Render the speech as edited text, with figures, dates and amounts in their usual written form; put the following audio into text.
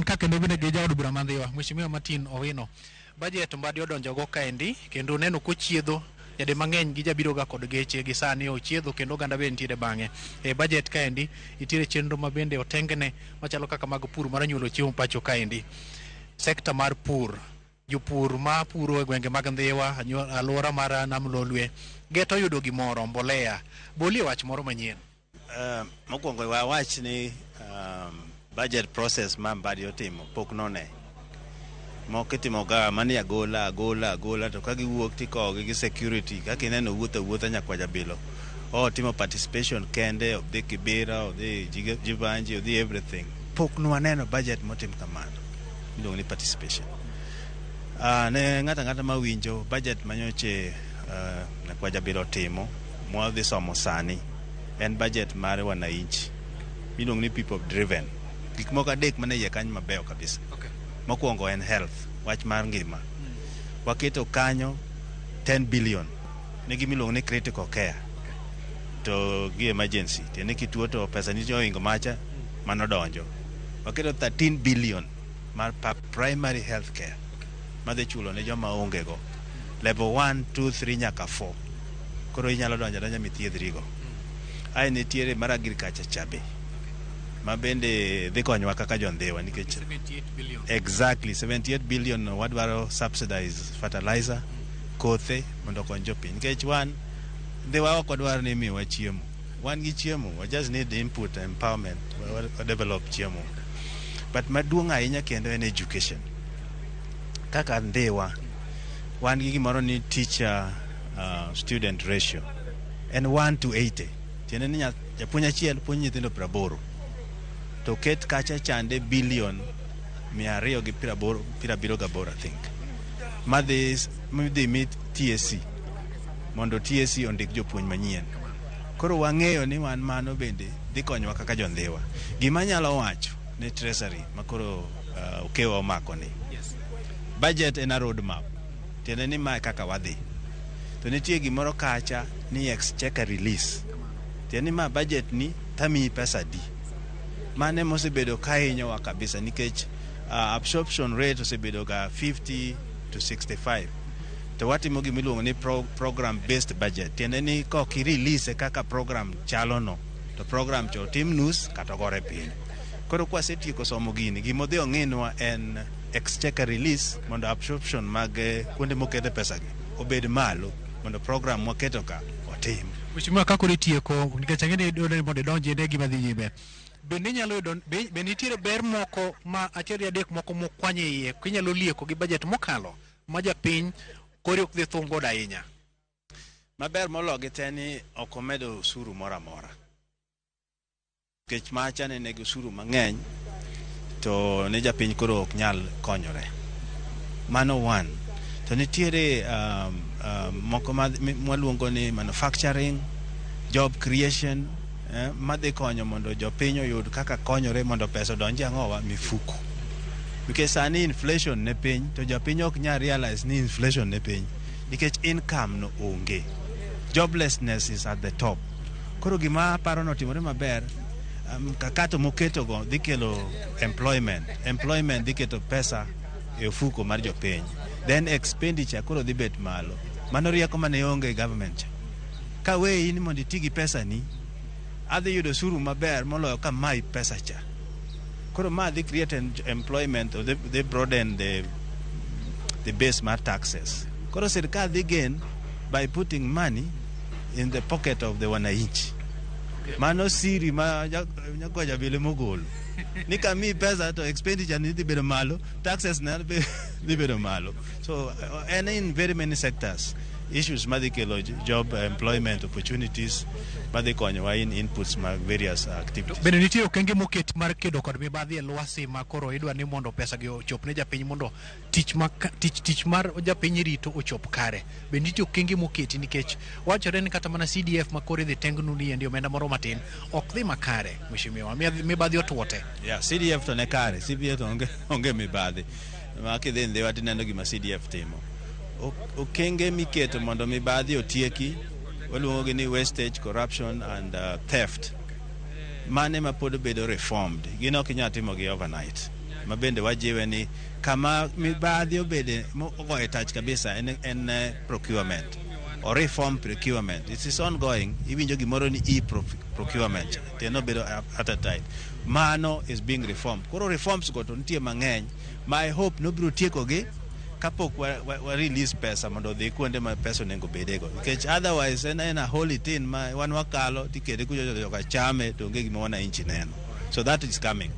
wan ka kendo bende gi jaod bura mandhiwa Mheshimiwa Martin Owino. Budget mbadi odonjo go kaendi kendo neno kochiedho jade mang'eny gi jabiro ga kod geche gi sani ochiedho kendo ganda be nitiere bang'e. E budget kaendi nitiere chenro ma bende otengne machalo kaka mag pur mar nyuolo chiemo pacho kaendi. Sekta mar pur, jopur ma puro e gwenge mag Ndhiwa, alwora mar Nam Lolwe, geto yudo gimoro mbolea. Bolie wach moro manyien. Mokwongo wach ni budget process ma mbadi otimo pok none. Moko itimo ga mani agola to ka giwuok tikogi gi security kaka ineno wuotha nyakwa jabilo. Timo participation kende of the Kibera of the Jivanji of the everything. Pok nwaneno budget motim kamano. Miluongo ni participation. Ne ng'ata mawinjo budget manyoche nyakwa jabilo timo mwadhi somo sani en budget mar wananchi. Miluongo ni people driven. Gik moko adek mane iye kanyo mabeyo kabisa. Mokwongo en health, wach mar ngima. Waketo kanyo 10 billion. Nigi miluongo ni critical care. To gi emergency. Tiene kituo to pesa nicho ingo macha manodonjo. Waketo 13 billion mar primary health care. Madhi chulo ne joma onge go. Level 1, 2, 3 nyaka 4. Koro inyalo donja mithiedhrigo. Ai nitiere mar agriculture chabe. Mabende dhi konyowa kaka jondhiwa nikech 78 billion. Exactly 78 billion wadwaro subsidize fertilizer kothe mondo kony jopiny nikech Ndhiwa ok wadwar ni miwa chiemo. Wan gi chiemo, we just need the input empowerment we develop chiemo. But maduong' ahinya kendo en education. Kaka Ndhiwa wan gi gimoro ni teacher student ratio en 1:80. Tiende ni japuonj achiel puonjo nyithindo 80. To ket kacha chande billion 278 I think. Madhi mit TSC mondo TSC ondik jopuonj manyien. Koro wang'eyo ni wan mano bende dhi konyowa kaka jondhiwa. Gima nyalo wacho ne treasury makoro okewa omako ni. Budget en a road map. Tiende ni ma kaka wadhi. To nitie gimoro kacha ni exchequer release. Tiende ni ma budget ni tami pesa di. Mane mosebedo kahinyowa kabisa nikech absorption rate osebedo ga 50 to 65. To watimo gimiluongo ni program based budget. Tiende ni kok i-release kaka program chalo no. To program cho tim nus kata gore piny. Koro kwasetieko somo gini, gimodhi ong'inwa en exchequer release mondo absorption mag kuonde mokete pesa gi obed malo mondo program mwaketo ka otim. Mheshimiwa kako nitieko nikech ang'eni dole mondo donje ne gima dhi nyime. Bende nyalo yudo be nitiere ber moko ma achiel adek moko mokwanye iye kinyalo lieko gi budget mokalo ma japiny kori ok dhi thum godo ahinya. Maber mologi te ni ok omedo usuru moro amora. Kech macha ne negi usuru mang'eny to ne japiny koro ok nyal konyore. Mano one. To nitiere moko mwaluongo ni manufacturing, job creation, madhi konyo mondo jopiny oyud kaka konyore mondo pesa donje ang'owa mifuko. Because sani inflation ne piny to jopiny ok nyal realize ni inflation ne piny nikech income no onge. Joblessness is at the top. Koro gima paro no timore maber kakato moketo go dhi kelo employment dhi keto pesa e ofuko mar jopiny. Then expenditure koro dhi bet malo. Mano rieko mane onge government. Ka we in mondo iti gi pesa ni adhi yudo suru maber moloyo ka mai pesa cha. Koro ma they create employment or they broaden the base mar taxes. Koro sirkal they gain by putting money in the pocket of the wananchi. Mano siri ma nyakwa jabile mogolo. Nika mi pesa to expenditure ni dhi bedo malo, taxes na dhi bedo malo. So and in very many sectors issues madikelo job employment opportunities madikonyowa in inputs mag various activities. Bende nitie okenge moket mar kedo kod mibadhi e lwasi ma koro idwa ni mondo pesa gi ochop ne japiny mondo tich mar japiny rito ochop kare. Bende nitie okenge moketi nikech wachore ni kata mana CDF ma koro idhi tengnu ni ndio omenda moro matin ok dhi makare. Mheshimiwa mibadhi otwote. Yeah, CDF to ne kare, CDF to onge mibadhi. Ma kidhi Ndhiwa tineno gima CDF timo. Okenge miketo mondo mibadhi otieki waluongo ni wastage, corruption and theft. Mane ma pod bedo reformed. Gino ok inyal timo gi overnight. ma bende wajiwe ni kama mibadhi obede ogoye tach kabisa en procurement or reform procurement. It is ongoing. Iwinjo gimoro ni procurement teno bedo at a time. Mano is being reformed. Koro reforms go to nitie mang'eny. My hope no biro tieko gi kapok wa release pesa mondo dhi kuonde ma pesa nengo bedego, because otherwise en a holy thing ma wan wakalo tikede kujo joka chame to onge gima wana inchi neno. So that is coming.